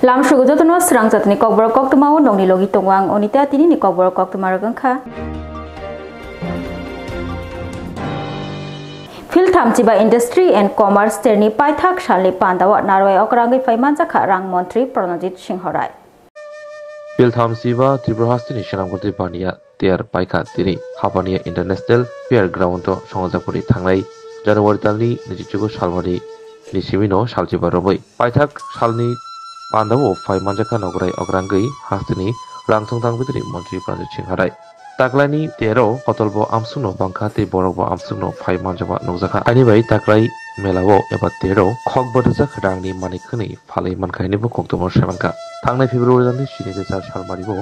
Lam sugujotono serang jatni kokbor koktumao nongni logi tongwang onita tini ni kokbor koktumaragangkha. Filthamchiba Industry and Commerce terni paithak salni pandawa narwai okrangui faimanjakha rang montri Pranajit Singh Rai. Filthamchiba Tripurahastini Shanamgoti Bania ter paikha tini Hapania International Fairground to Songjapuri thanglai January talni 27 salmani nisimino salchiba robai paithak salni pandawo faimanjakha nograi okrangui hastini rangthong tangbitri montri Pranajit Singh Rai. Taklani tero hotolbo amsuno bangkhati borokbo amsuno faimanjaba nokjakha ani bai taklai melao eba tero khokbodjak rangni manikhni phalai mankainebo koktomo semanka thangnai February ni 2004 salmaribo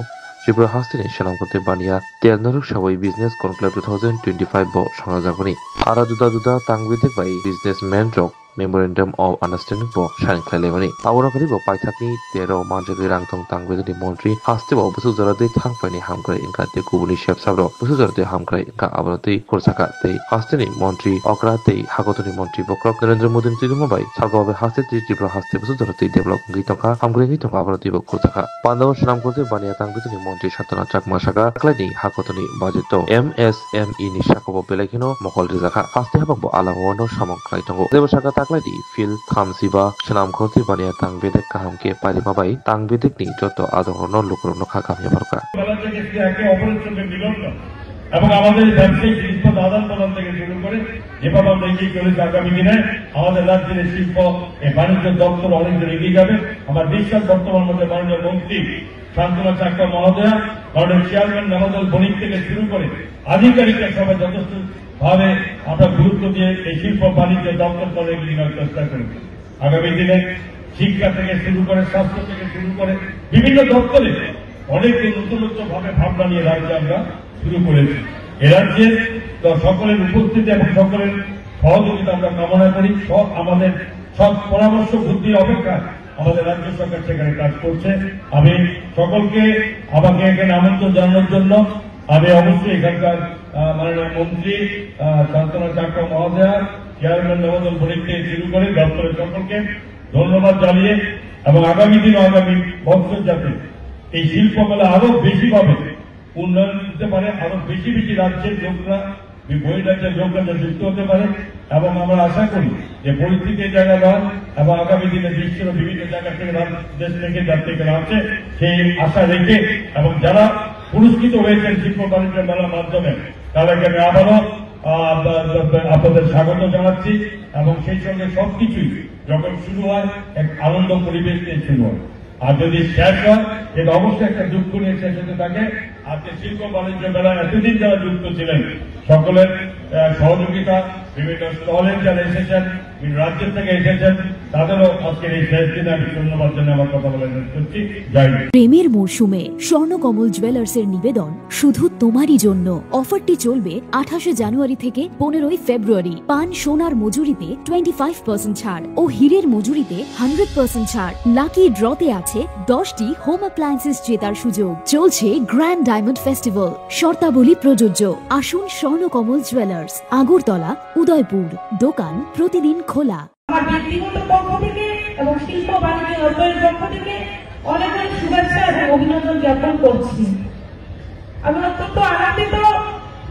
Tripura hastini Shanamgoti Bania Ternaruk Sabai Business Conclave 2025 bo songjapuni ara juda tangbidek bai businessman rok Memorandum of Understanding bo sign khlailebani aborokari bo paithakni tero manjagi rangthong tangbidani montri haste bo busu jorade thangpaini hamkrai inka te kubuni shepsabro busu jorade hamkrai inka aborotei korsaka tei hasteni montri okra tei hagotoni montri bokrok Narendra Modi tiduma bai salgobe haste Tripura haste busu jorade develop ngi tongka hamkrai ngi tongka aborotei bo korsaka Pandawa Shanamgoti Bania tangbidani montri Shatana Chakma Saka klaini hagotoni budget MSME ni sakobo belekino mokol rijaka haste habakbo alamono samong klai tongo debo saka takladi Filthamchiba Shanamgoti Bania tangbedek kahamke parimabai tangbedek ni joto adorno lukrono khakam yabarka এবং আমাদের ব্যবসায়িক জিনিসপত্র আদান প্রদান থেকে শুরু করে যেভাবে আমরা এগিয়ে চলেছি আগামী দিনে আমাদের রাজ্যের শিল্প বাণিজ্য দপ্তর অনেক দূর এগিয়ে যাবে। আমার বিশ্বাস বর্তমান মধ্যে মাননীয় মন্ত্রী শান্তনা চাকমা মহোদয়া মাননীয় চেয়ারম্যান নবদল বণিক থেকে শুরু করে আধিকারিকরা সবাই যথেষ্ট ভাবে আমরা গুরুত্ব দিয়ে এই শিল্প বাণিজ্য দপ্তর করে এগিয়ে নেওয়ার চেষ্টা করেছি। আগামী দিনে শিক্ষা থেকে শুরু করে স্বাস্থ্য থেকে শুরু করে বিভিন্ন দপ্তরে অনেক নতুন ভাবে ভাবনা নিয়ে রাজ্যে আমরা শুরু করেছি। এ রাজ্যে সকলের উপস্থিতি এবং সকলের সহযোগিতা আমরা কামনা করি। আমাদের সব পরামর্শ বুদ্ধির অপেক্ষায় আমাদের রাজ্য সরকার সেখানে কাজ করছে। আমি সকলকে আমাকে এখানে আমন্ত্রণ জানানোর জন্য আমি অবশ্যই এখানকার মাননীয় মন্ত্রী শান্তনা চাকমা মহোদয়া চেয়ারম্যান নবদল বণিক থেকে শুরু করে দপ্তরের সকলকে ধন্যবাদ জানিয়ে এবং আগামী দিন আগামী বছর যাতে এই শিল্পমেলা আরো বেশিভাবে উন্নয়ন দিতে পারে, আরো বেশি রাজ্যের লোকরা বহির রাজ্যের লোকরা যুক্ত হতে পারে এবং আমরা আশা করি যে পরিস্থিতি এই জায়গায় নয় এবং আগামী দিনে বিশ্বের বিভিন্ন জায়গা থেকে দেশ থেকে যার থেকে আছে সেই আশা রেখে এবং যারা পুরস্কৃত হয়েছেন শিল্প বাণিজ্য মেলার মাধ্যমে তাদেরকে আমি আবারও আপনাদের স্বাগত জানাচ্ছি এবং সেই সঙ্গে সবকিছুই যখন শুরু হয় এক আনন্দ পরিবেশ নিয়ে শুরু হয়। আর যদি শেষ হয় এটা অবশ্যই একটা দুঃখ নিয়ে শেষ হতে থাকে। আজকে শিল্প বাণিজ্য মেলায় এতদিন যারা যুক্ত ছিলেন সকলের সহযোগিতা বিভিন্ন স্থলের যারা এসেছেন বিভিন্ন রাজ্য থেকে এসেছেন তাদেরও আজকের এই শেষ দিনে আমি ধন্যবাদ জানিয়ে আমার কথা বলে করছি। প্রেমের মরশুমে স্বর্ণকমল জুয়েলার্সের নিবেদন শুধু তোমারই জন্য। অফারটি চলবে 28 জানুয়ারি থেকে 15 ফেব্রুয়ারি। পান সোনার মজুরিতে 25% ছাড় ও হীরের মজুরিতে 100% ছাড়। লাকি ড্রতে আছে 10টি হোম অ্যাপ্লায়েন্সেস জেতার সুযোগ। চলছে গ্র্যান্ড ডায়মন্ড ফেস্টিভ্যাল। শর্তাবলী প্রযোজ্য। আসুন স্বর্ণকমল জুয়েলার্স, আগরতলা, উদয়পুর। দোকান প্রতিদিন খোলা। আমার ব্যক্তিগত পক্ষ থেকে এবং শিল্প বাণিজ্য দপ্তরের পক্ষ থেকে অনেক অনেক শুভেচ্ছা এবং অভিনন্দন জ্ঞাপন করছি। আমি অত্যন্ত আনন্দিত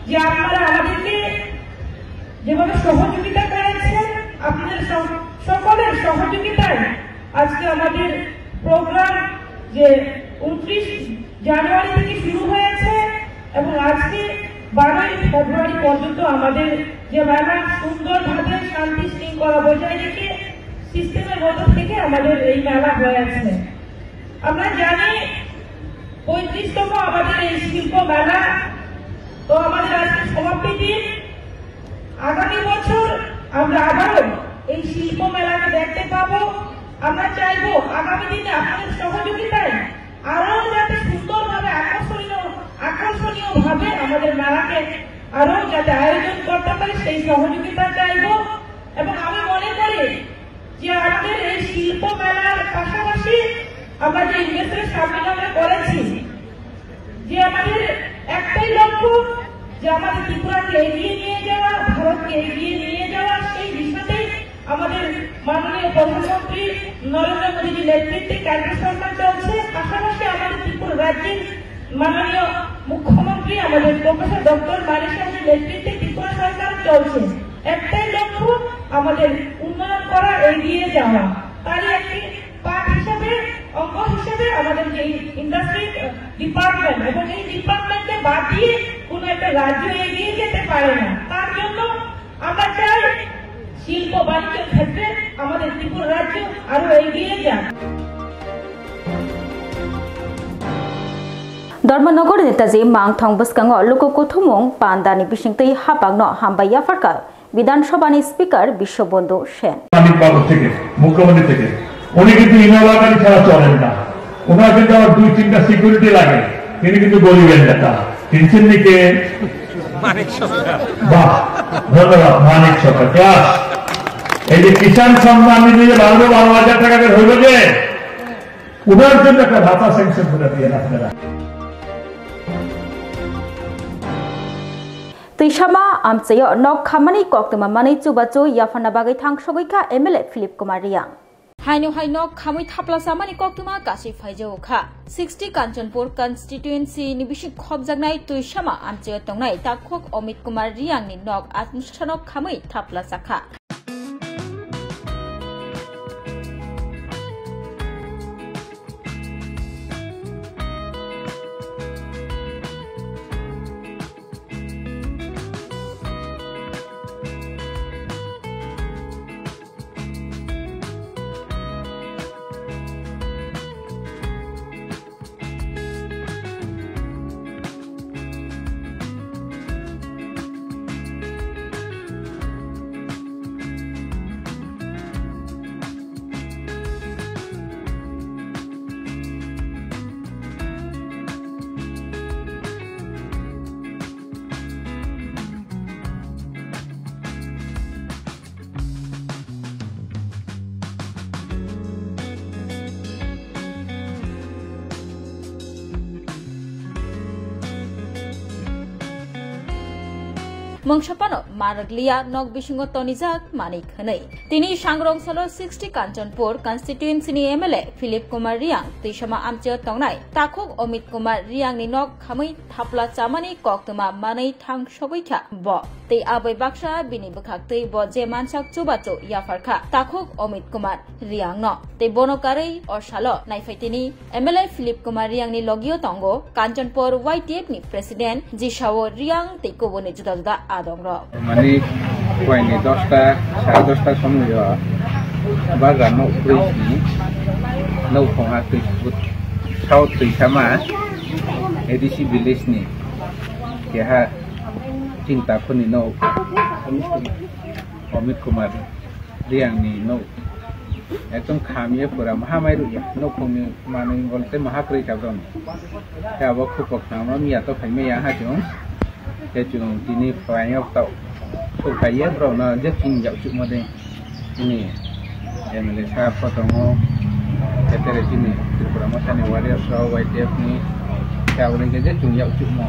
যে আপনারা আমাদেরকে যেভাবে সহযোগিতা করেছেন, আপনাদের সকলের সহযোগিতায় আজকে আমাদের প্রোগ্রাম যে 29 জানুয়ারি থেকে শুরু হয়েছে এবং আজকে 12 ফেব্রুয়ারি পর্যন্ত আমাদের যে মেলা সুন্দরভাবে শান্তি শৃঙ্খলা বজায় রেখে সিস্টেমের মধ্যে থেকে আমাদের এই মেলা হয়েছে। আমরা জানি 35তম আমাদের এই শিল্প মেলা, তো আমাদের আজকে সমাপ্তি দিন। আগামী বছর আমরা আবারও এই শিল্প মেলাকে দেখতে পাবো। আমরা চাইবো আগামী দিনে আপনাদের সহযোগিতায় আরো যাতে সুন্দরভাবে আকর্ষণীয় ভাবে আমাদের মেলাকে আরো যাতে আয়োজন করতে পারে সেই সহযোগিতা চাইবো। এবং আমি মনে করি যে আমাদের এই শিল্প মেলার পাশাপাশি আমরা যে ইনভেস্টমেন্ট সামনে আমরা করেছি, যে আমাদের একটাই লক্ষ্য যে আমাদের ত্রিপুরাকে এগিয়ে নিয়ে যাওয়া, ভারতকে এগিয়ে নিয়ে যাওয়া, সেই বিষয়তেই আমাদের মাননীয় প্রধানমন্ত্রী নরেন্দ্র মোদীজির নেতৃত্বে কেন্দ্র সরকার চলছে, পাশাপাশি আমাদের ত্রিপুরা রাজ্যের মাননীয় মুখ্যমন্ত্রী আমাদের প্রফেসর ডক্টর মানিক সাহেবের নেতৃত্বে ত্রিপুরা সরকার চলছে। একটাই লক্ষ্য, আমাদের উন্নয়ন করা, এগিয়ে যাওয়া। তারই একটি পার্ট হিসেবে, অঙ্গ হিসেবে আমাদের যে ইন্ডাস্ট্রি ডিপার্টমেন্ট, এবং এই ডিপার্টমেন্টকে বাদ দিয়ে কোন একটা রাজ্য এগিয়ে যেতে পারে না। তার জন্য আমরা চাই শিল্প বাণিজ্যের ক্ষেত্রে আমাদের ত্রিপুরা রাজ্য আরো এগিয়ে যাক। ধর্মনগর নেতাজি মাংথং বসকাঙ্গ লোককথুমং পান্দানি বিশিংতই হাবাংনো হামবাইয়া ফারকা বিধানসভানি স্পিকার বিশ্ববন্ধু সেন বাবু থেকে মুখ্যমন্ত্রী থেকে উনি কিন্তু ইনোভা গাড়ি ছাড়া চলেন না। ওনার কিন্তু আমার 2-3টা সিকিউরিটি লাগে। তিনি কিন্তু গরিবের নেতা। চিনছেন নাকি? বাহ, ধন্যবাদ মানিক সরকার। ক্লাস এই যে কিষাণ সম্মান নিধি যে 12,000 টাকা করে হইল, যে ওনার জন্য একটা ভাতা স্যাংশন করে দিয়ে আপনারা। তৈশামা আমচেয় নক খামানি কক্তমা মানি চুবাচু ইয়াফানা বাগৈ থাংসগৈখা এমএলএ ফিলিপ কুমার রিয়াং হাইনো হাইনো খামৈ थाप्लासामानि कक्तमा गासै फाइजौखा 60 कांचनपुर कन्स्टिट्युएन्सि नि बिसि खबजागनाय तैसामा आमचेय तंनाय ताखक अमित कुमार रियांनि नक आनुष्ठानक खामै थाप्लासाखा मंगसपानो मारगलिया नग बिसिंग तनिजाक मानिक हनै तिनी सांग्रंसलो 60 कांचनपुर कन्स्टिट्युएन्सिनि एमएलए फिलिप कुमार रियां तैसामा आमचे तंगनाय ताखक अमित कुमार रियांनि नग खामै थाप्ला चामानि कक्तमा मानै थां सगैखा ब तै आबै बाक्सा बिनि बखाक्तै ब जे मानसाक चुबाचो याफारखा ताखक अमित कुमार रियां न तै बनकारै अरसालो नायफाइतिनि एमएलए फिलिप कुमार रियांनि लगियो तंगो कांचनपुर वाइटिएफ नि प्रेसिडेंट जिसावो रियां तै कोबोनि जुदा जुदा माने कोइने 10टा 10:30 समय बागा न प्रिसनि नौ फंहा तैसबुत साउथ तैसामा एडिसि विलेजनि केहा चिंता खनि नौ अमित कुमार रियांनि नौ एकदम खामिए पुरा महामायरु नौ फंनि माने बोलते महाक्रै जाबदन याबो खुपकनामा मिया तो फाइमे या हाजों केचुं दिनै फायाव ताव सफाया ब्राउना जेकिं जाउचु मदे दिनै एमएलए साहब फतंगो केतेरे दिनै त्रिपुरा मासानि वारियर साव वाइटिएफ नि सावनि गेजे जुं जाउचु म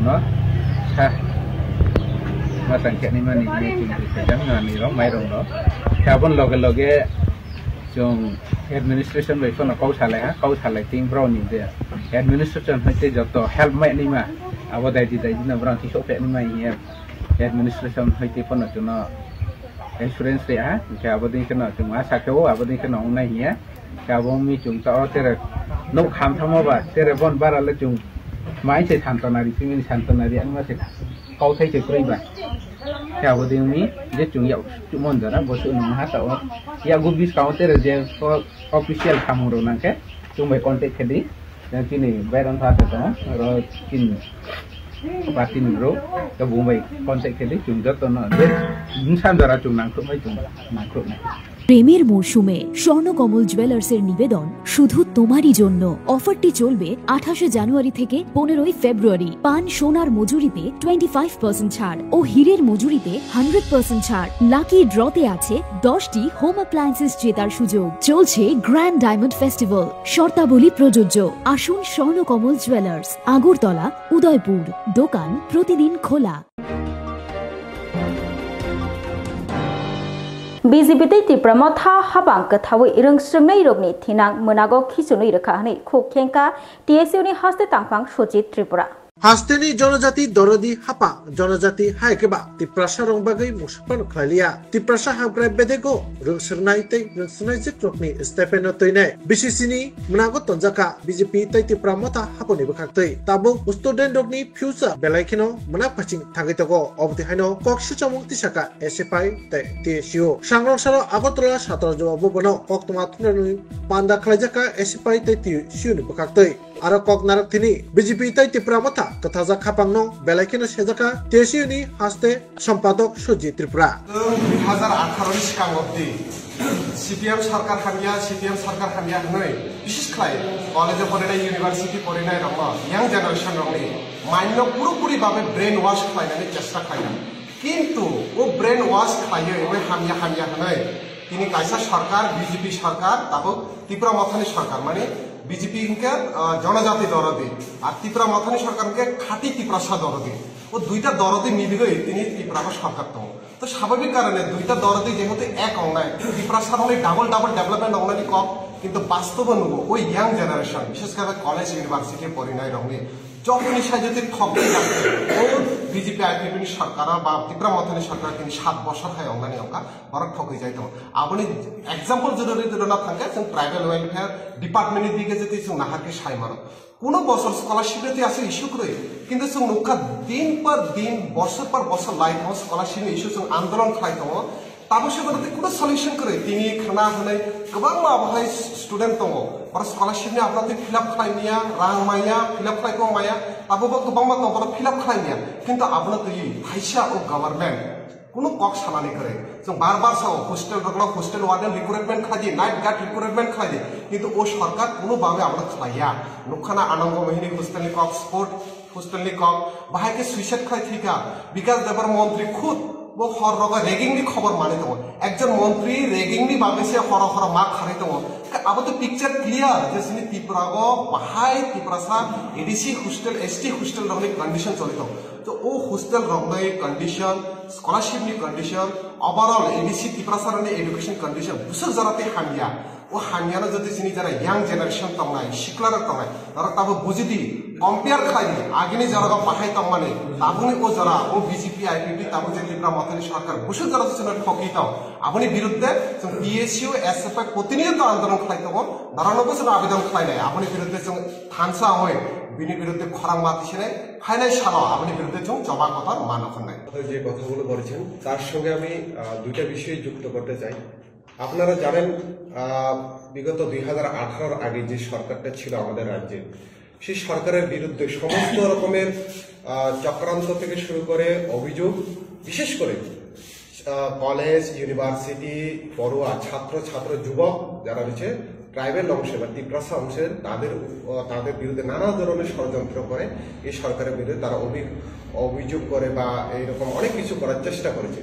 न सा मासां केनि मानि दिनै जुं केजां नानि र माइरं र साबन लगे लगे जों एडमिनिस्ट्रेशन बेखौनो काउसालाय थिं ब्राउनि दे एडमिनिस्ट्रेशन हइते जत हेल्प माइनि मा अब दाइदि न ब्रांति सोपे नि माइ एडमिनिस्ट्रेशन हइते पन जन इंश्योरेंस रे हा के अब दिन के न तुम आशा के अब दिन के न उना हिया के अब मी जुं ता तेरे नो खाम थमबा तेरे बन बाराले जुं माइ से थानतनारि सिमिनि थानतनारि आंमा से काउथाइ से कुरैबा के अब दिन मी जे जुं याव जुमन जरा बसु न हा ता या गुबिस काउ तेरे जे ऑफिशियल खामरो नाके जुं बै कांटेक्ट खेदि किनि बायरन थाते त र किन पार्टी निब्रो त बुमै कन्टेक्ट खेदि जुं जत न जे इनसान द्वारा जुं नांखुमै जुं नांखुमै প্রেমের মৌসুমে স্বর্ণকমল জুয়েলার্সের নিবেদন শুধু তোমারই জন্য। অফারটি চলবে 28 জানুয়ারি থেকে 15 ফেব্রুয়ারি। পান সোনার মজুরিতে 25% ছাড় ও হীরের মজুরিতে 100% ছাড়। লাকি ড্রতে আছে 10টি হোম অ্যাপ্লায়েন্সেস জেতার সুযোগ। চলছে গ্র্যান্ড ডায়মন্ড ফেস্টিভ্যাল, শর্তাবলী প্রযোজ্য। আসুন স্বর্ণকমল জুয়েলার্স, আগরতলা, উদয়পুর। দোকান প্রতিদিন খোলা। BJP tei Tripura tha habang kathawi rungsrungnai rokni thinang monago khichunui rekha hani khukhenka TSU ni haste tangphang Sojit Tripura Hasteni Jonajati Dorodi Hapa Jonajati Haikeba Tiprasa Rongbagay Muspan Khalia Tiprasa Habgrai Bedego Rungsurnai Tei Rungsurnai Zikrokni Stephen Toine BCCni Menago Tonjaka BJP Tei Tipra Mota Haponi Bakhaktei Tabo Student Rokni Future Belaikino Menak Paching Thangitago Obti Haino Kok Suchamuk Tisaka SFI Tei TSU Sangrong Saro Agotola Satra Jawabu Bono Kok Tomatunani Panda Khlajaka SFI Tei TSU ni Bakhaktei Aro kok narak tini BJP tai Tripura mata kathaja khapangno belaikino sejaka TSU ni haste সম্পাদক Sojit Tripura 2018 ni sikang obdi CPM sarkar hamya hnoi বিশেষ খাই কলেজে পড়াই university পড়াই রঙ young generation রঙনি mind পুরোপুরি ভাবে brain wash খাইনানি চেষ্টা খাইনা কিন্তু ও ব্রেন ওয়াশ খাইয়ে ওই হামিয়া hnoi তিনি কাইসা সরকার বিজেপি সরকার তারপর ত্রিপুরা মথানি সরকার মানে বিজেপি কে জনজাতি দরদি আর ত্রিপুরা মথানি সরকারকে খাঁটি ত্রিপ্রাসা দরদি ও দুইটা দরদি মিলিয়ে তিনি ত্রিপুরা সরকার তো স্বাভাবিক কারণে দুইটা দরদি যেহেতু এক অংনায় ত্রিপ্রাসা হলে ডাবল ডেভেলপমেন্ট অংনানি কম কিন্তু বাস্তবে নব ওই ইয়াং জেনারেশন বিশেষ করে কলেজ ইউনিভার্সিটি পড়িনাই রঙে যখনই সাহায্যে ঠকে যাচ্ছে ও বিজেপি আইপিপি সরকার বা ত্রিপুরা মথানি সরকার তিনি 7 বছর হয় অংনানি অঙ্কা বড় ঠকে যাইতো আপনি এক্সাম্পল যদি না থাকে ট্রাইবেল ওয়েলফেয়ার ডিপার্টমেন্টের দিকে যদি নাহাকে সাই মানো কোন বছর স্কলারশিপে আছে ইস্যু করে কিন্তু নুকা দিন পর দিন বছর পর বছর লাইফ স্কলারশিপ ইস্যু আন্দোলন খাইতো তাবো সেগুলোতে কোনো সলিউশন করে তিনি খানা হলে গোबां মাবাहाय স্টুডেন্ট दङ पर स्कलारशिप नि आपनाते फिलआप खालायनिया रां माया फिलआप खालायखौ माया ताबोबो गोबां मा दङ पर फिलआप खालायनिया किन्तु आपना तै फाइसा ओ गभर्नमेन्ट কোনো কক সানানি করে বারবার সাও হোস্টেল রগলা হোস্টেল ওয়ার্ডেন রিক্রুটমেন্ট খাদি নাইট গার্ড রিক্রুটমেন্ট খাদি কিন্তু ও সরকার কোনো ভাবে আমরা খাইয়া নখানা আনন্দ মহিনী হোস্টেলনি কক স্পোর্ট হোস্টেলনি কক বাহাইকে সুইসাইড খাই থিকা বিকাশ দেবর মন্ত্রী খুদ वो हर रग रेगिंग नि खबर माने दङ एकजन मन्त्री रेगिंग नि बाबेसे हर हर मा खारै दङ अब तो पिक्चर क्लियर जेसनि त्रिपुरागो बाहाय त्रिपुरासा एडीसी हॉस्टल एसटी हॉस्टल रंगनि कंडीशन चलितो तो ओ हॉस्टल रंगनि कंडीशन स्कॉलरशिप नि कंडीशन ओवरऑल एडीसी त्रिपुरासा रंगनि एजुकेशन कंडीशन बुसर जराते हामिया ओ हामियाना जति सिनि जरा यांग जनरेशन तंगनाय शिकलार तंगनाय तारा ताबो बुजिदि कम्पेयर खाइनि आगिनि जरागा बाहाय तंगमाने ताबुनि ओ जरा ओ बीजेपी आईपीपी ताबु जे त्रिपुरा मथानि सरकार बुसर जरा जने ठकिताव आबुनि बिरुद्धे जों टीएसयू एसएफआई प्रतिनियत आन्दोलन खाइतब दारानबो जों आवेदन खाइनाय आबुनि बिरुद्धे जों थानसा होय बिनि बिरुद्धे खरां मातिसेने फाइनाल सालाव आबुनि बिरुद्धे जों जमा কথা মান করনাই যে কথাগুলো বলেছেন তার সঙ্গে আমি দুইটা বিষয় যুক্ত করতে চাই আপনারা জানেন বিগত 2018 আগে যে সরকারটা ছিল আমাদের রাজ্যে সেই সরকারের বিরুদ্ধে সমস্ত রকমের চক্রান্ত থেকে শুরু করে অভিযোগ বিশেষ করে কলেজ ইউনিভার্সিটি পড়ুয়া ছাত্র যুবক যারা রয়েছে ট্রাইবেল অংশে বা ত্রিপ্রাসা অংশের তাদের বিরুদ্ধে নানা ধরনের ষড়যন্ত্র করে এই সরকারের বিরুদ্ধে তারা অভিযোগ করে বা এইরকম অনেক কিছু করার চেষ্টা করেছে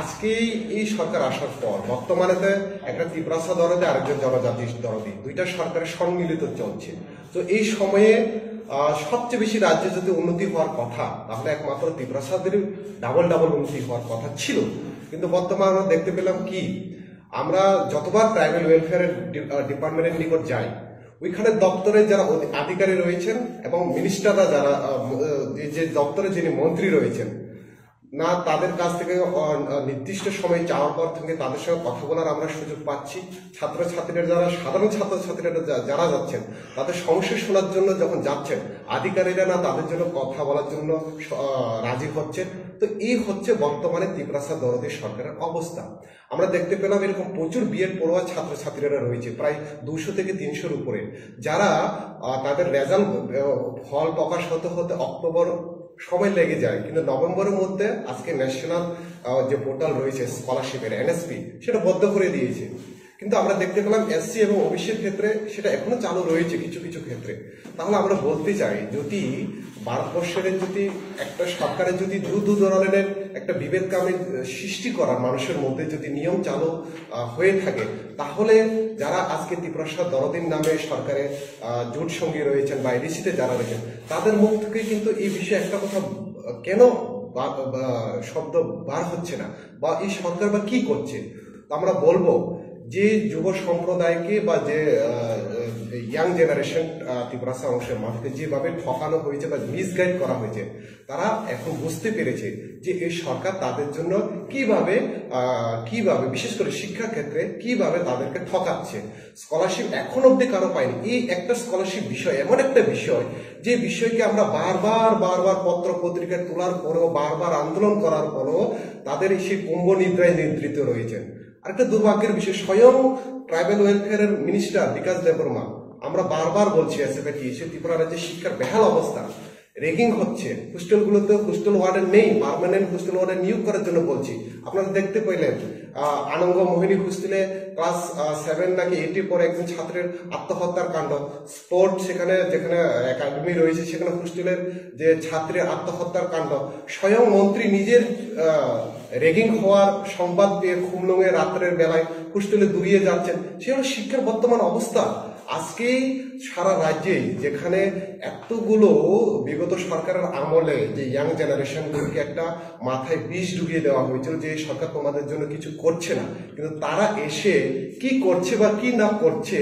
আজকে এই সরকার আসার পর বর্তমানে একটা ত্রিপ্রাসা দরদে আরেকজন জনজাতি দরদি দুইটা সরকারের সম্মিলিত চলছে তো এই সময়ে সবচেয়ে বেশি রাজ্যে যদি উন্নতি হওয়ার কথা তাহলে একমাত্র ত্রিপ্রাসাদের ডাবল উন্নতি হওয়ার কথা ছিল কিন্তু বর্তমানে আমরা দেখতে পেলাম কি আমরা যতবার ট্রাইবেল ওয়েলফেয়ার ডিপার্টমেন্টের নিকট যাই ওইখানে দপ্তরে যারা আধিকারিক রয়েছেন এবং মিনিস্টাররা যারা যে দপ্তরে যিনি মন্ত্রী রয়েছেন না তাদের কাছ থেকে নির্দিষ্ট সময় চাওয়ার পর থেকে তাদের সঙ্গে কথা বলার আমরা সুযোগ পাচ্ছি ছাত্রছাত্রীরা যারা সাধারণ ছাত্রছাত্রীরা যারা যাচ্ছেন তাদের সমস্যা শোনার জন্য যখন যাচ্ছেন আধিকারিকরা না তাদের জন্য কথা বলার জন্য রাজি হচ্ছেন তো এই হচ্ছে বর্তমানে ত্রিপ্রাসা দরদি সরকারের অবস্থা আমরা দেখতে পেলাম এরকম প্রচুর বিএড পড়ুয়া ছাত্রছাত্রীরা রয়েছে প্রায় 200 থেকে 300-র উপরে যারা তাদের রেজাল্ট ফল প্রকাশ হতে অক্টোবর সময় লেগে যায় কিন্তু নভেম্বরের মধ্যে আজকে ন্যাশনাল যে পোর্টাল রয়েছে স্কলারশিপের এনএসপি সেটা বন্ধ করে দিয়েছে কিন্তু আমরা দেখতে পেলাম এসসি এবং ওবিসির ক্ষেত্রে সেটা এখনো চালু রয়েছে কিছু ক্ষেত্রে তাহলে আমরা বলতে চাই যদি ভারতবর্ষের যদি একটা সরকারের যদি দু ধরনের একটা বিভেদকামী সৃষ্টি করা মানুষের মধ্যে যদি নিয়ম চালু হয়ে থাকে তাহলে যারা আজকে ত্রিপ্রাসা দরদিন নামে সরকারের জোট সঙ্গী রয়েছেন বা এডিসিতে যারা রয়েছেন তাদের মুখ থেকে কিন্তু এই বিষয়ে একটা কথা কেন শব্দ বার হচ্ছে না বা এই সরকার বা কি করছে তো আমরা বলবো যে যুব সম্প্রদায়কে বা যে ইয়াং জেনারেশন ত্রিপুরাসা অংশের মানুষকে যেভাবে ঠকানো হয়েছে বা মিসগাইড করা হয়েছে, তারা এখন বুঝতে পেরেছে যে এই সরকার তাদের জন্য কিভাবে বিশেষ করে শিক্ষা ক্ষেত্রে কিভাবে তাদেরকে ঠকাচ্ছে। স্কলারশিপ এখন অব্দি কারো পায়নি। এই একটা স্কলারশিপ বিষয় এমন একটা বিষয় যে বিষয়কে আমরা বারবার পত্র পত্রিকায় তোলার পরেও, বারবার আন্দোলন করার পরেও তাদের সেই কুম্ভ নিদ্রায় নিদ্রিত রয়েছেন। আরেকটা দুর্ভাগ্যের বিষয়, স্বয়ং ট্রাইবাল ওয়েলফেয়ারের মিনিস্টার বিকাশ দেববর্মা, আমরা বারবার বলছি ত্রিপুরা রাজ্যে শিক্ষার বেহাল অবস্থা, রেগিং হচ্ছে, হোস্টেলগুলোতে হোস্টেল ওয়ার্ডেন নেই, পার্মানেন্ট হোস্টেল ওয়ার্ডেন নিয়োগ করার জন্য বলছি। আপনারা দেখতে পেলেন আনন্দ মোহিনী হোস্টেলে ক্লাস 7 নাকি 8 পরে একজন ছাত্রের আত্মহত্যার কাণ্ড। স্পোর্ট যেখানে একাডেমি রয়েছে সেখানে হোস্টেলের যে ছাত্রের আত্মহত্যার কাণ্ড। স্বয়ং মন্ত্রী নিজের রেগিং হওয়ার সংবাদ পেয়ে খুমলুঙে রাত্রের বেলায় হোস্টেলে দূরিয়ে যাচ্ছেন। সে হলো শিক্ষার বর্তমান অবস্থা। আজকে সারা রাজ্যে যেখানে এতগুলো বিগত সরকারের আমলে যে ইয়াং জেনারেশনগুলোকে একটা মাথায় বিষ ঢুকিয়ে দেওয়া হয়েছিল যে সরকার তোমাদের জন্য কিছু করছে না, কিন্তু তারা এসে কি করছে বা কি না করছে,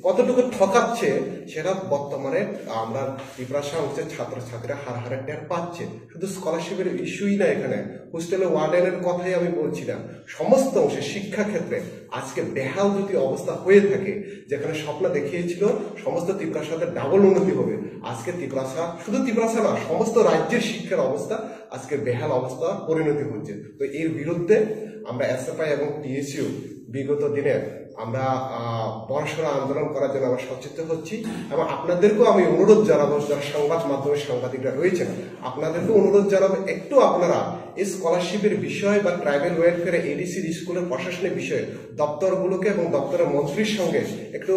কতটুকু ঠকাচ্ছে, সেটা বর্তমানে আমরা ত্রিপুরাসা অংশের ছাত্রছাত্রীরা হারে টের পাচ্ছে। শুধু স্কলারশিপের ইস্যুই না, এখানে হোস্টেলে ওয়ার্ডেনের কথাই আমি বলছি না, সমস্ত অংশে শিক্ষা ক্ষেত্রে আজকে বেহাল যদি অবস্থা হয়ে থাকে, যেখানে স্বপ্ন দেখিয়েছিল সমস্ত ত্রিপুরাসাতে ডাবল উন্নতি হবে, আজকে ত্রিপুরাসা, শুধু ত্রিপুরাসা না, সমস্ত রাজ্যের শিক্ষার অবস্থা আজকে বেহাল অবস্থা পরিণতি হচ্ছে। তো এর বিরুদ্ধে আমরা এসএফআই এবং টিএসইউ বিগত দিনে আমরা বড়সড় আন্দোলন করার জন্য আমরা সচেতন হচ্ছি এবং আপনাদেরকেও আমি অনুরোধ জানাবো, যারা সংবাদ মাধ্যমের সাংবাদিকরা রয়েছেন, আপনাদেরকেও অনুরোধ জানাবো, একটু আপনারা এই স্কলারশিপের বিষয় বা ট্রাইবাল ওয়েলফেয়ার এডিসির স্কুলের প্রশাসনের বিষয়ে দপ্তরগুলোকে এবং দপ্তরের মন্ত্রীর সঙ্গে একটু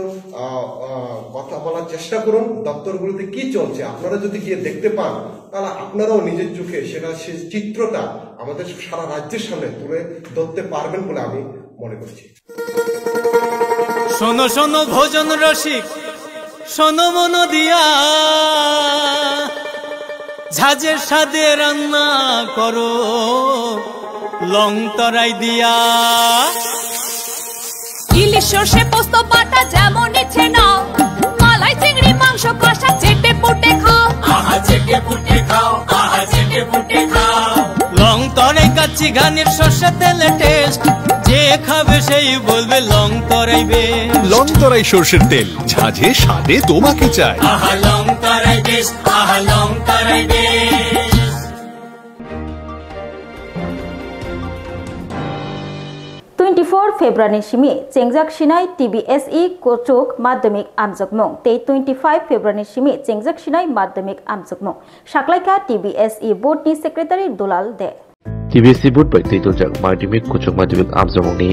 কথা বলার চেষ্টা করুন। দপ্তরগুলোতে কি চলছে আপনারা যদি গিয়ে দেখতে পান, তাহলে আপনারাও নিজের চোখে সেটা সেই চিত্রটা আমাদের সারা রাজ্যের সামনে তুলে ধরতে পারবেন বলে আমি মনে করছি। শোনো শোনো ভোজন রসিক, শোনো মন দিয়া, ঝাঁঝের সাদে রান্না করো লং তরাই দিয়া। ইলিশ সর্ষে পোস্ত বাটা যেমন ইচ্ছে নাও, মালাই চিংড়ি মাংস কষা চেটে পুটে খাও, আহা চেটে পুটে খাও, আহা চেটে পুটে খাও। লং তরাই কাচ্চি ঘানির সর্ষে তেলে টেস্ট, যে খাবে সেই বলবে লং তরাই বেশ। লং তরাই সর্ষের তেল, ঝাঁঝে স্বাদে তোমাকে চাই। আহা লং তরাই বেশ, আহা লং তরাই বেশ। 24 फेब्रुवारी सिमी चेंगजाक सिनाई TBSE कोचोक माध्यमिक आमजगमों ते 25 फेब्रुवारी सिमी चेंगजाक सिनाई माध्यमिक आमजगमों साकलाइका TBSE बोर्ड नि सेक्रेटारी दुलाल दे। TBSE बोर्ड bai teitojak माध्यमिक कोचोक माध्यमिक आमजगमोंनि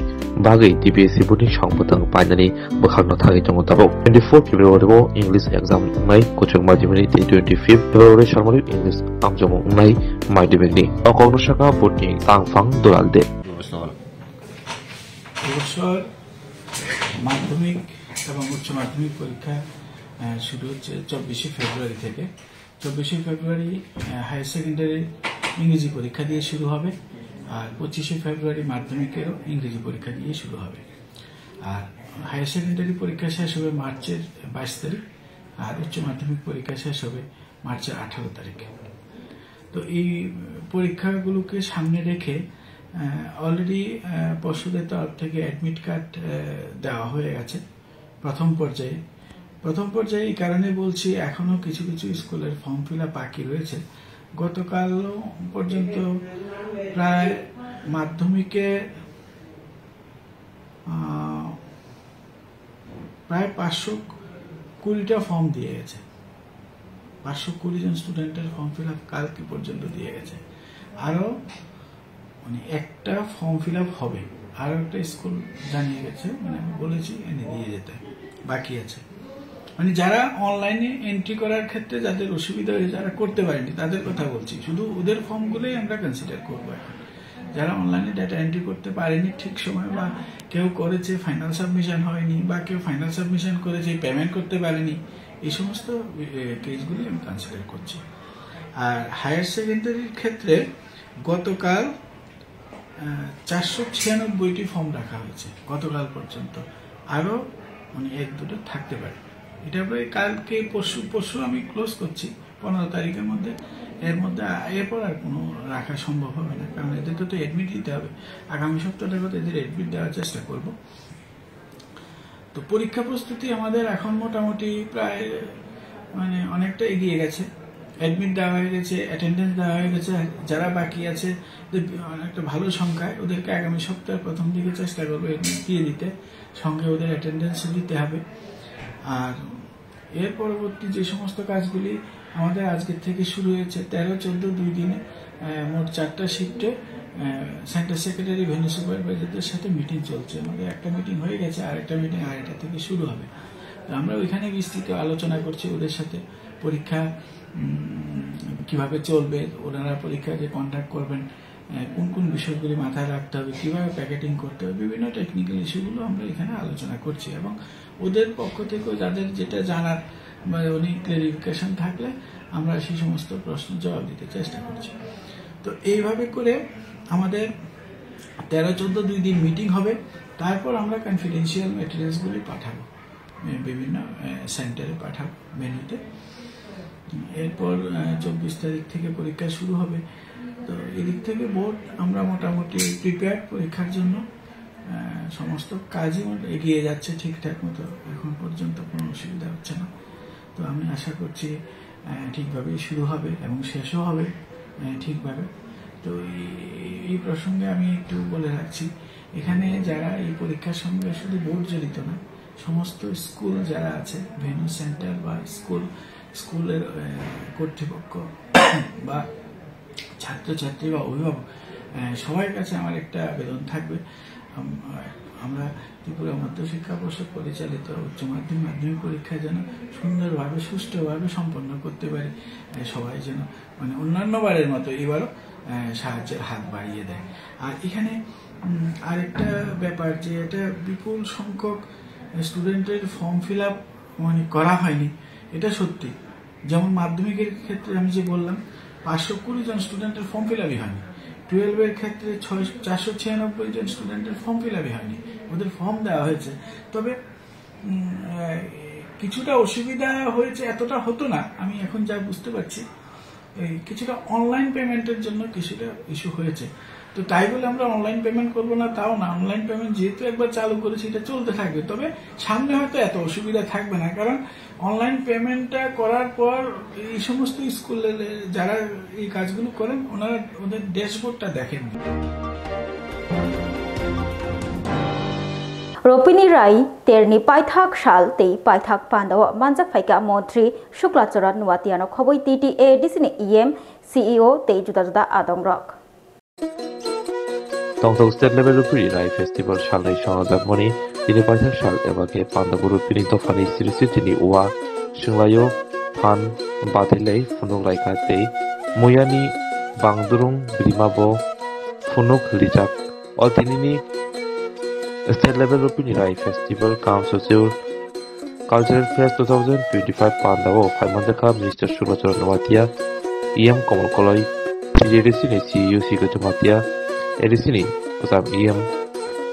bagui TBSE बोर्ड नि sangpotang painani bokhangno thai tongo tabo 24 February bo English exam nai कोचोक माध्यमिक ni 25 February salmani English आमजगमों nai माध्यमिक ni okogno shaka board ni tangfang Dulal दे। এবছর মাধ্যমিক এবং উচ্চ মাধ্যমিক পরীক্ষা শুরু হচ্ছে 24 ফেব্রুয়ারি থেকে। 24 ফেব্রুয়ারি হায়ার সেকেন্ডারি ইংরেজি পরীক্ষা দিয়ে শুরু হবে, আর 25 ফেব্রুয়ারি মাধ্যমিকেরও ইংরেজি পরীক্ষা দিয়ে শুরু হবে। আর হায়ার সেকেন্ডারি পরীক্ষা শেষ হবে মার্চের 22 তারিখ, আর উচ্চ মাধ্যমিক পরীক্ষা শেষ হবে মার্চের 18 তারিখে। তো এই পরীক্ষাগুলোকে সামনে রেখে অলরেডি পর্ষদের তরফ থেকে অ্যাডমিট কার্ড দেওয়া হয়ে গেছে প্রথম পর্যায়ে। এই কারণে বলছি, এখনো কিছু কিছু স্কুলের ফর্ম ফিল আপ বাকি রয়েছে। গতকাল পর্যন্ত প্রায় মাধ্যমিকে প্রায় 520টা ফর্ম দিয়ে গেছে। 520 জন স্টুডেন্টের ফর্ম ফিল আপ কালকে পর্যন্ত দিয়ে গেছে। আরো মানে একটা ফর্ম ফিল আপ হবে, আরো একটা স্কুল জানিয়ে গেছে, মানে আমি বলেছি এনে দিয়ে যেতে বাকি আছে। মানে যারা অনলাইনে এন্ট্রি করার ক্ষেত্রে যাদের অসুবিধা হয়েছে, যারা করতে পারেনি তাদের কথা বলছি, শুধু ওদের ফর্মগুলোই আমরা কনসিডার করবো এখন। যারা অনলাইনে ডাটা এন্ট্রি করতে পারেনি ঠিক সময়, বা কেউ করেছে ফাইনাল সাবমিশন হয়নি, বা কেউ ফাইনাল সাবমিশন করেছে পেমেন্ট করতে পারেনি, এই সমস্ত কেসগুলি আমি কনসিডার করছি। আর হায়ার সেকেন্ডারির ক্ষেত্রে গতকাল 496টি ফর্ম রাখা হয়েছে গতকাল পর্যন্ত, আরও মানে 1-2টা থাকতে পারে। এটা প্রায় কালকে পরশু আমি ক্লোজ করছি 15 তারিখের মধ্যে। এর মধ্যে এরপর আর কোনো রাখা সম্ভব হবে না, কারণ এদেরকে তো অ্যাডমিট দিতে হবে। আগামী সপ্তাহটার মধ্যে এদের অ্যাডমিট দেওয়ার চেষ্টা করব। তো পরীক্ষা প্রস্তুতি আমাদের এখন মোটামুটি প্রায় মানে অনেকটা এগিয়ে গেছে। অ্যাডমিট দেওয়া হয়ে গেছে, অ্যাটেন্ডেন্স দেওয়া হয়ে গেছে। যারা বাকি আছে অনেকটা ভালো সংখ্যায়, ওদেরকে আগামী সপ্তাহের প্রথম দিকে চেষ্টা করবো অ্যাডমিট দিয়ে দিতে, সঙ্গে ওদের অ্যাটেন্ডেন্স দিতে হবে। আর এর পরবর্তী যে সমস্ত কাজগুলি আমাদের আজকের থেকে শুরু হয়েছে, 13-14 2 দিনে মোট 4টা শিফটে সেন্টার সেক্রেটারি, ভেন্যু সুপারভাইজারদের সাথে মিটিং চলছে। আমাদের একটা মিটিং হয়ে গেছে, আরেকটা মিটিং 2:30 থেকে শুরু হবে। আমরা ওইখানে বিস্তৃত আলোচনা করছি ওদের সাথে, পরীক্ষা কিভাবে চলবে, ওনারা পরীক্ষা যে কন্ডাক্ট করবেন, কোন কোন বিষয়গুলি মাথায় রাখতে হবে, কিভাবে প্যাকেটিং করতে হবে, বিভিন্ন টেকনিক্যাল ইস্যুগুলো আমরা এখানে আলোচনা করছি। এবং ওদের পক্ষ থেকেও যাদের যেটা জানার বা অনেক ক্লারিফিকেশন থাকলে আমরা সেই সমস্ত প্রশ্নের জবাব দিতে চেষ্টা করছি। তো এইভাবে করে আমাদের 13-14 2 দিন মিটিং হবে। তারপর আমরা কনফিডেন্সিয়াল ম্যাটেরিয়ালসগুলি পাঠাবো, বিভিন্ন সেন্টারে পাঠাবো, ভেন্যুতে। এরপর 24 তারিখ থেকে পরীক্ষা শুরু হবে। তো এদিক থেকে বোর্ড আমরা মোটামুটি প্রিপেয়ার পরীক্ষার জন্য, সমস্ত কাজই এগিয়ে যাচ্ছে ঠিকঠাক মতো, এখন পর্যন্ত কোনো অসুবিধা হচ্ছে না। তো আমি আশা করছি ঠিকভাবেই শুরু হবে এবং শেষও হবে ঠিকভাবে। তো এই প্রসঙ্গে আমি একটু বলে রাখছি, এখানে যারা এই পরীক্ষার সঙ্গে শুধু বোর্ড জড়িত না, সমস্ত স্কুল যারা আছে, ভেন্যু সেন্টার বা স্কুলের কর্তৃপক্ষ বা ছাত্রছাত্রী বা অভিভাবক, সবার কাছে আমার একটা আবেদন থাকবে, আমরা ত্রিপুরা মধ্যশিক্ষা পর্ষদ পরিচালিত উচ্চ মাধ্যমিক পরীক্ষা যেন সুন্দরভাবে সুষ্ঠুভাবে সম্পন্ন করতে পারি। সবাই যেন মানে অন্যান্য বারের মতো এবারও সাহায্যের হাত বাড়িয়ে দেয়। আর এখানে আরেকটা ব্যাপার, যে এটা বিপুল সংখ্যক স্টুডেন্টের ফর্ম ফিল আপ মানে করা হয়নি, এটা সত্যি। যেমন মাধ্যমিকের ক্ষেত্রে আমি যে বললাম 520 জন স্টুডেন্টের ফর্ম ফিল আপই হয়নি, 12-এর ক্ষেত্রে 496 জন স্টুডেন্টের ফর্ম ফিল আপই হয়নি, ওদের ফর্ম দেওয়া হয়েছে। তবে কিছুটা অসুবিধা হয়েছে, এতটা হতো না, আমি এখন যা বুঝতে পারছি, কিছুটা অনলাইন পেমেন্টের জন্য কিছুটা ইস্যু হয়েছে। তো তাই বলে আমরা অনলাইন পেমেন্ট করবো না তাও না, অনলাইন পেমেন্ট যেহেতু একবার চালু করেছি এটা চলতে থাকবে। তবে সামনে হয়তো এত অসুবিধা থাকবে না, কারণ অনলাইন পেমেন্টটা করার পর এই সমস্ত স্কুলের যারা এই কাজগুলো করেন ওনারা ওদের ড্যাশবোর্ডটা দেখেন। Ropini Rai terni paithak shal tei paithak pandawa manjak phaika mantri Shuklacharan Nuatiano khoboi TTA disini EM CEO tei juda adongrok. Tongtong State Level Ropini Rai Festival shalnai songjak moni tini paithak shal ebake pandawa Ropini tofani sirisi tini uwa Shunglayo Phan Bathilei Funuk Laika tei Moyani Bangdurung Brimabo Funuk Lijak Altinini State Level Ropini Rai Festival Council Cultural Fest 2025 Pandawa Phaimandaka Minister Shuklacharan Nuatia EM Komal Koloi PJDC CEO Sigatumatia Edisini Kozam EM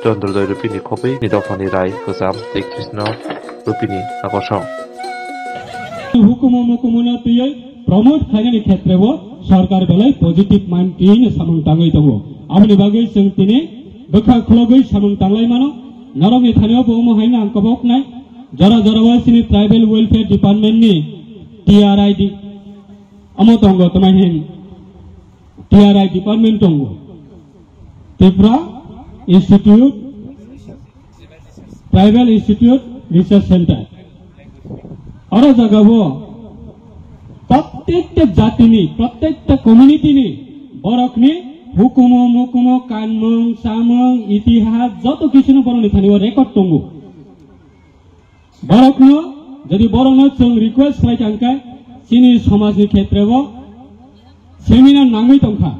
Chandrodoi Ropini Khopai Nidofani Rai Kozam Tei Krishna Ropini Akosong হুকুমনা তুই promote খাইনানি ক্ষেত্রেও সরকার বেলায় positive mind টিং সামং টাঙ্গাই দङ आमनि बागै जों दिनै बोखा खुलगै सामं टांलाय मानो नरमनि थानायाव बहुम हायना आंकबक नाय जरा जरावासिनि ट्राइबेल वेलफेयर डिपार्टमेंट नि TRID अमो दङ तमाय हें TRI डिपार्टमेंट दङ Tripura institute tribal institute research centre अरो जगावो प्रत्येकटा जातिनि प्रत्येकटा कम्युनिटिनि बरकनि हुकुम मुकुम कानमं सामं इतिहास যত কিছু বরনি থানিও রেকর্ড দङ बरकनो যদি बरनो जों रिक्वेस्ट खालामखाय सिनि समाजनि क्षेत्रआव सेमिनार नाङै दंखा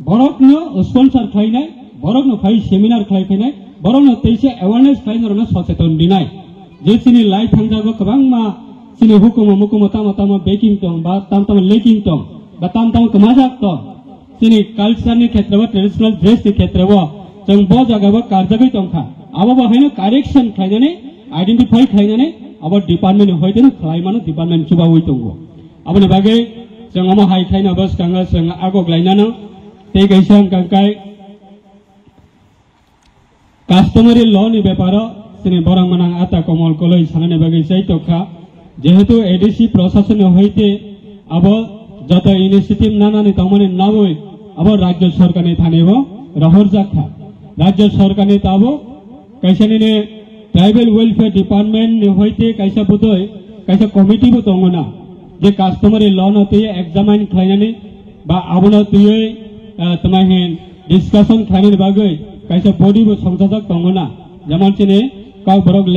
बरकनो स्पन्सर खालामनाय बरकनो फाइ सेमिनार खालामफैनाय बरकनो तैसे अवेयरनेस खालामनो सचेतन दिनाय जे सिनि लाइ थांजाबो गोबां मा सिनि हुकुम मुकुम तामा तामा बेकिं दं बा ताम तामा लेकिं दं बा ताम तामा कमाजाक दं sini culture ni khetre ba traditional dress ni khetre ba jeng bo jaga ba karjagai tongkha abo ba haino correction khainane identify khainane abo department hoidena khlaimano department chuba oi tongo aboni bage jeng amo hai khaina bas kanga jeng agok lainano te gaisang kangkai customary law ni byaparo sini borang manang ata komol koloi sanane bage sai tokha jehetu ADC প্রশাসন হইতে abo যত initiative নানানি তমনে নবই abo রাজ্য সরকারে থানেব রহর জাখা রাজ্য সরকারে তাবো কাইসানিনে tribal welfare department হইতে কাইসা বুতই কাইসা committee বো তংনা যে কাস্টমারি ল নতে एग्जामिन খাইনানি বা আবনা তুই তোমাই হেন ডিসকাশন খাইনানি বাগৈ কাইসা বডি বো সংযোজক তংনা যেমন চিনে cow Borok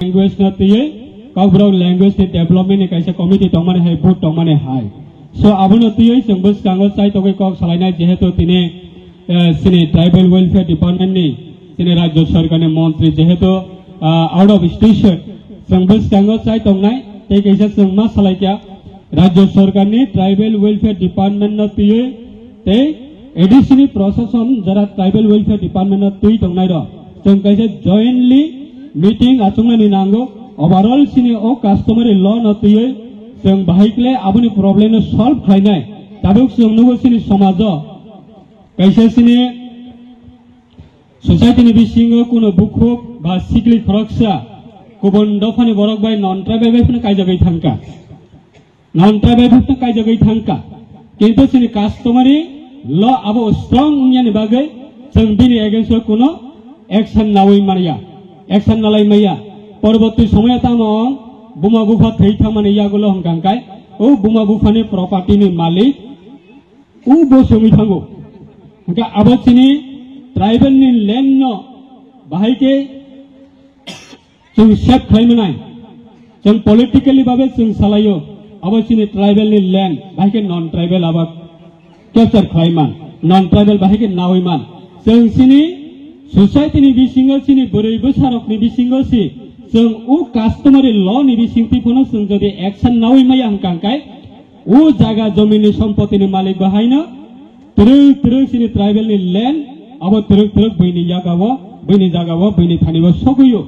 language na tiye kabrok language ni development ni kaisa committee tongmane hai board tongmane hai so abono tiye songbos kango sai toke kok salaina jehetu tine sini tribal welfare department ni sini rajya sarkar ni mantri jehetu out of station songbos kango sai tongnai te kaisa songma salai kya rajya sarkar ni tribal welfare department na tiye te additional procession jara tribal welfare department na tui tongnai ro song kaisa jointly meeting achungna ni nango overall sini o customary law na tiye song bahikle abuni problem solve khainai tabuk song nugo sini samajo kaisa sini society ni bisingo kuno bukhuk ba sikli khoroksa kubon dofani borok bai non tribal bai phna kai jagai thangka non tribal phna kai jagai thangka kintu sini customary law abo strong unya ni bagai song bini against kuno action nawi maria action nalai maya পরবর্তী সময়ে তামং বুমা বুফা থৈথা মানে ইয়াগুলো হংকাংকাই ও বুমা বুফানি প্রপার্টিনি মালিক ও বসমি থাঙ্গো Hakka আবচিনি tribal नि land ন বাহাইকে जों safe खालामनाय जों पलिटिकली भाबे जों सालायो आबचिनि ट्राइबल नि लैंड बाहाइके नन ट्राइबल आबा कैप्चर खालाममान नन ट्राइबल बाहाइके नावैमान जों सिनि सोसाइटी नि बिसिङाव सिनि बोरै बोसारकनि बिसिङाव सि जों उ कास्टमारी ल नि बिसिंतिफोनो जों जदि एक्शन नावै माया हंकांकाय उ जागा जमिननि सम्पत्तिनि मालिक बाहायनो तुरुक सिनि ट्राइबल नि लैंड अब तुरुक बैनि जागाव बैनि जागाव बैनि थानिबो सगुयो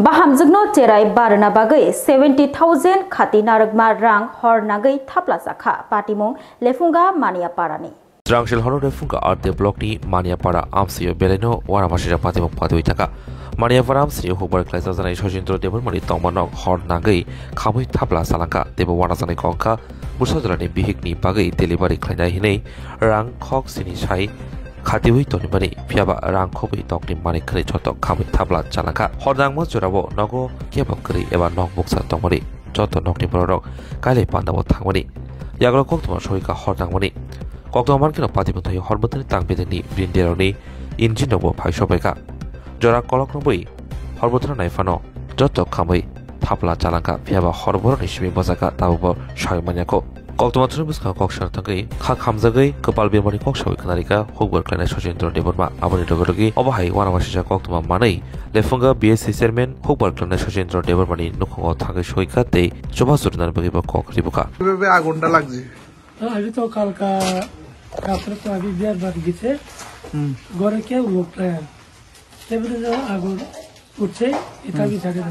बाहामजोगनो चेराय बारना बागै 70,000 खाति नारगमा रां हरनागै थाप्ला जाखा पाटिमु लेफुंगा मानियापारानि Drangshil Horo Funga Art de Block ni Maniapara Amsio Beleno, Waramashira Patimo Paduitaka, Maniapara Amsio, who work less than a Shojindro Devil Mani Tomanok, Horn Nagai, Kamu Tapla Salaka, Debo Wanasani Konka, Musadani Bihikni Bagay, Delivery Klina Hine, Rang Cox in his high, Katiwi Tonimani, Piaba Rang Kobi Tokni Mani Krichoto, Kamu Tabla Chanaka, Hordang Mojurabo, Nogo, Kiabakri, Eva Nok Books at Tomori, Joto Nokni Borok, Kale Panda Tangoni, Yagro Kokto Shoika Hordang Mani. Kokto markino patibutoi horbotani tangbedeni brinderoni injinobo phaishobaika jora koloknoboi horbotana naifano joto khamoi thapla chalaka phiaba horboroni shimi bozaka tabubo shaimanyako kokto matru buska kokshar tangai kha khamjagai kopal bemani kokshoi kanarika hukbor klana Shojindro Deborma aboni dogodogi obahai wanawashija koktoma manai lefunga BSC chairman hukbor klana Shojindro Debormani nukhongo thagai shoika te choba surnar bagiba kokribuka কিভাবে আগুনটা লাগছে अभी तो कल का रात्र को अभी देर बाद गिसे गोरे के लोग प्लान तब तो आगुन उठे इतना भी जाके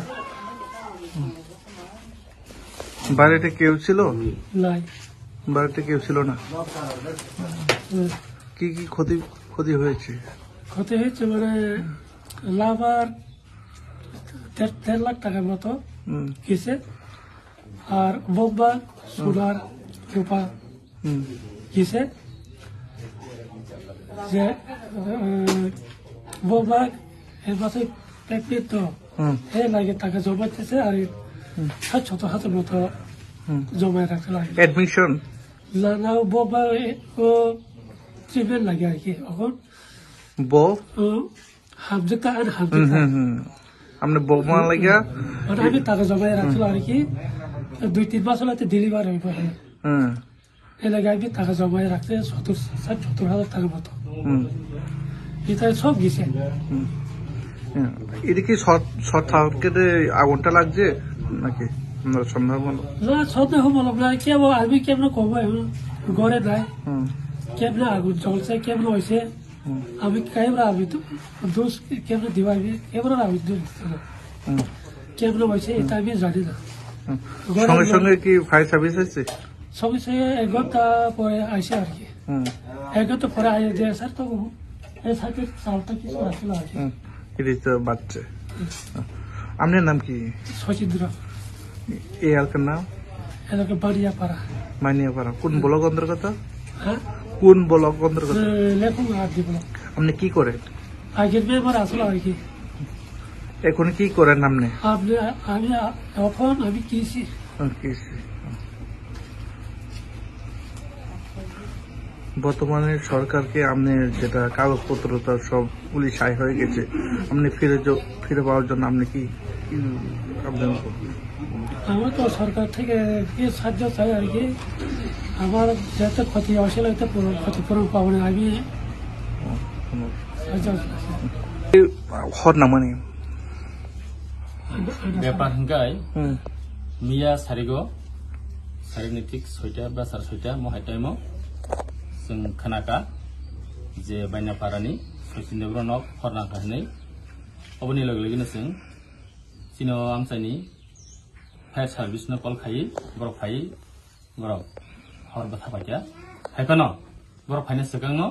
বাড়িতে কেউ ছিল নাই বাড়িতে কেউ ছিল না? কি কি ক্ষতি হয়েছে? ক্ষতি হয়েছে মানে লাভার 1.5 লাখ টাকার মতো গেছে, আর বোম্বা সোনার রূপা গেছে। যে বোম্বা এর পাশে প্রেগনেন্ট তো এর লাগে টাকা জমাইতেছে, আর 6,000 মতো জমায় রাখতে লাগে। অ্যাডমিশন না বোম্বা ও ট্রিটমেন্ট লাগে আর কি। এখন হামজেকা আর হামজেকা আমরা বোমা লাগা আমি টাকা জমায় রাখছিল আর কি। 2-3 মাস হলে ডেলিভারি হইব। এই লাগে আমি টাকা জমায় রাখতে 70,000 টাকার মতো। এটা সব গেছে। এটা কি শর্ট সার্কিটে আগুনটা লাগছে নাকি সন্দেহ? না সন্দেহ বলব না, কেবল আমি কেমন কব ঘরে নাই কেমন আগুন জ্বলছে কেমন হয়েছে আমি কেমন আমি তো দোষ কেমন দিবাবি কেমন আমি কেমন হয়েছে এটা আমি জানি না। সঙ্গে সঙ্গে কি ফায়ার সার্ভিস আছে? সঙ্গে সঙ্গে 1 ঘন্টা পরে আসে আর কি। 1 ঘন্টা পরে আয় যে স্যার তো এই সাথে চালটা কিছু আসছিল আর কি। এটি তো বাচ্চা। আপনার নাম কি? সচিন্দ্র। এই এলাকার নাম? এলাকা বানিয়াপাড়া। বানিয়াপাড়া কোন ব্লক অন্তর্গত? হ্যাঁ কোন ব্লক অন্তর্গত? লেখুন আদি ব্লক। আপনি কি করেন? আগের মেম্বার আসলো আর কি। এখন কি করেন আপনি? আমি এখন আমি কৃষি। বর্তমানে সরকারকে আপনি যেটা কাগজপত্র তার সব পুলিশ আয় হয়ে গেছে, আপনি ফিরে পাওয়ার জন্য আপনি কি আবেদন করবেন? আমার তো সরকার থেকে কি সাহায্য চাই আর কি। আমার যাতে ক্ষতি আসলে ক্ষতিপূরণ পাবো না আমি হর না মানে ব্যাপার হিংগাই মিয়া সারিগো ঠিক 6টা বা 6:30 মহাই টাইমआव जों खोनाका जे बायनापारानि सचिन्द्र नक हरनांखा होननाय अबनि लोगो लोगोनो जों सिनो आमसानि फायर सार्भिसनो कल खायो बरफ फायो बरफ हरबा थाबायजा हायफानो बरफ फायनो सिगांनो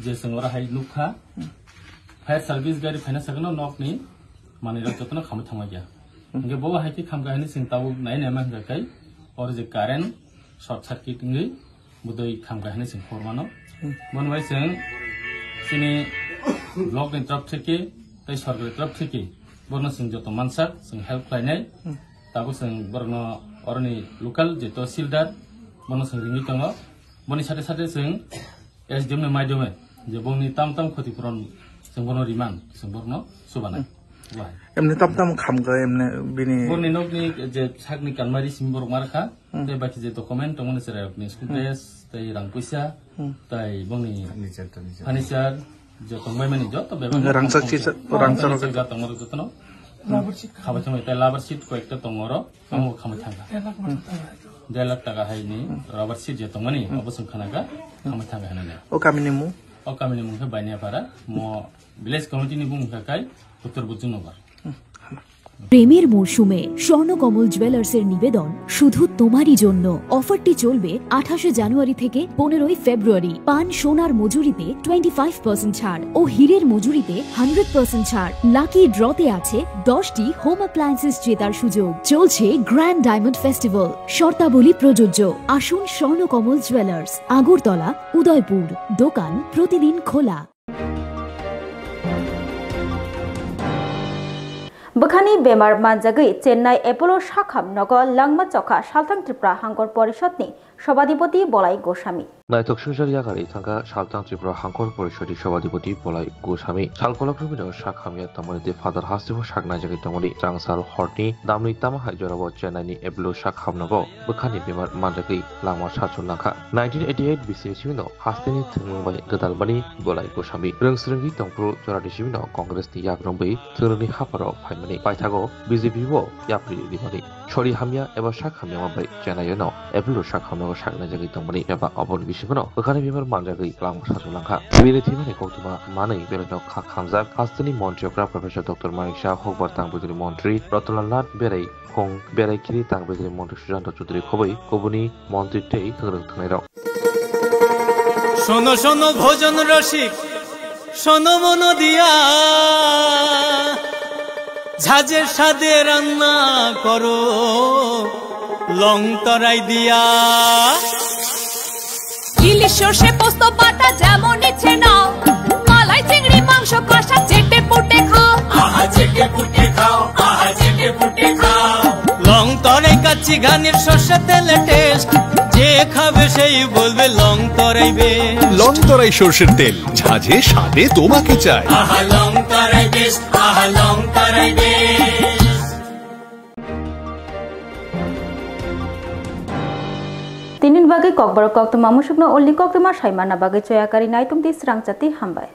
जे जों राहाय नुखा फायर सार्भिस गारि फायनो सिगांनो नकनि माने जतनो खामो थांबायजा इंगे बो हायथि खामगानि जों ताव नायनाय मा होनगाय और जे कारेन्ट शॉर्ट सर्किटिंगै बुदै खामगानि जों फरमानो मनबाय जों सिनि ब्लक नि तरफ থেকে তাই সরকারের तरफ থেকে বর্ণ जों যত मानसा जों हेल्प खालायनाय ताबो जों बर्न अरनि लोकल जे तहसिलदार बर्न जों रिंगि दङ बनि साथे साथे जों एसडिएम नि माध्यमे जे बंनि ताम क्षतिपूरण जों बर्न रिमान जों बर्न सुबानाय एमने ताम खामगा एमने बिनि बर्नि नकनि जे सागनि कानमारि सिमबर मारखा ते बाकी जे डकुमेन्ट दङ नेसरायनि स्कुल ड्रेस ताई रां पैसा ताई बंनि फार्निचार जे तंबाय माने जत रांसार जातंगर जतनो खाबाय थांबाय ताई लाबार सिट कयेकटा दङरो आं खामाय थांगा 1 लाख टाका हायनि राबार सिट जे दंमानि अबसं खानागा खामाय थांगा होननाय ओ कामिनि मुंखौ बायनापारा म ভিলেজ কমিটিनि बुंखाय উত্তর বুঝনগর। প্রেমের মরশুমে স্বর্ণকমল জুয়েলার্সের নিবেদন শুধু তোমারই জন্য। অফারটি চলবে 28 জানুয়ারি থেকে 15 ফেব্রুয়ারি। পান সোনার মজুরিতে 25% ছাড় ও হীরের মজুরিতে 100% ছাড়। লাকি ড্রতে আছে 10টি হোম অ্যাপ্লায়েন্সেস জেতার সুযোগ। চলছে গ্র্যান্ড ডায়মন্ড ফেস্টিভ্যাল। শর্তাবলী প্রযোজ্য। আসুন স্বর্ণকমল জুয়েলার্স, আগরতলা, উদয়পুর। দোকান প্রতিদিন খোলা। বখানি বেমার মানজাগৈ চেন্নাই এপোলো শাখাম নগর লাংমা চখা সালথাং ত্রিপুরা হাঙ্কর পরিষদনি সভাধিপতি বলাই গোস্বামী নাইতক সংসারি আকারে থাকা সালথাং ত্রিপুরা হাঙ্কর পরিষদের সভাধিপতি বলাই গোস্বামী সালকলাক্রমিনো শাখামিয়া তামনিতে ফাদার হাসিফ শাকনা জাগৈ তামনি চাংসাল হরনি দামনি তামাহাই জরাব চেন্নাইনি এপোলো শাখামনগো বখানি বেমার মানজাগৈ লাংমা সাচুন লাখা 1988 বিসিএসিনো হাস্তিনি থংবাই গদালবানি বলাই গোস্বামী রংসরंगि तंप्रु जरादिसिमिनो कांग्रेसनि याग्रंबै थोरनि हाफाराव फाइमानि बायथागो बीजेपी बो याप्रि दिमानि छरि हामिया एबा शाखामिया माबाय चेन्नाइनो एपोलो शाखामनगो शाकना जागै तंबानि एबा अबन বিশ্বকনো ওখানে বিমার মানজাগৈ ক্লাম সাজুলাংখা বেরে থিমানি কৌতুমা মাनै বেরেনো খামজাক হাস্তানি মন্ত্রিয়করা প্রফেসর ডক্টর মানিক শাহ হকবার তাংবৈদ্রি মন্ত্রী রতনলাল নাথ বেরাই খং বেরাইখিরি তাংবৈদ্রি মন্ত্রী সুশান্ত চৌধুরী খবৈ কবুনি মন্ত্রীতেই থংরং থানাই রাও শোনো শোনো ভোজন রসিক শোনো মন দিয়া ঝাঁঝের স্বাদে রান্না করো লং তরাই দিয়া ইলিশ সর্ষে পোস্ত বাটা যেমন ইচ্ছে নাও মালাই চিংড়ি মাংস কষা চেটে পুটে খাও আহা চেটে পুটে খাও আহা চেটে পুটে খাও লং তরাই কাচ্চি ঘানির সর্ষে তেলে টেস্ট যে খাবে সেই বলবে লং তরাই বেশ লং তরাই সর্ষের তেল ঝাঁঝে স্বাদে তোমাকে চাই আহা লং তরাই বেশ আহা লং তরাই বেশ Tinin bagai kok baru kok tu mamu sukno only kok tu mas hai mana bagai coya kari nai tum di serang jati hambai.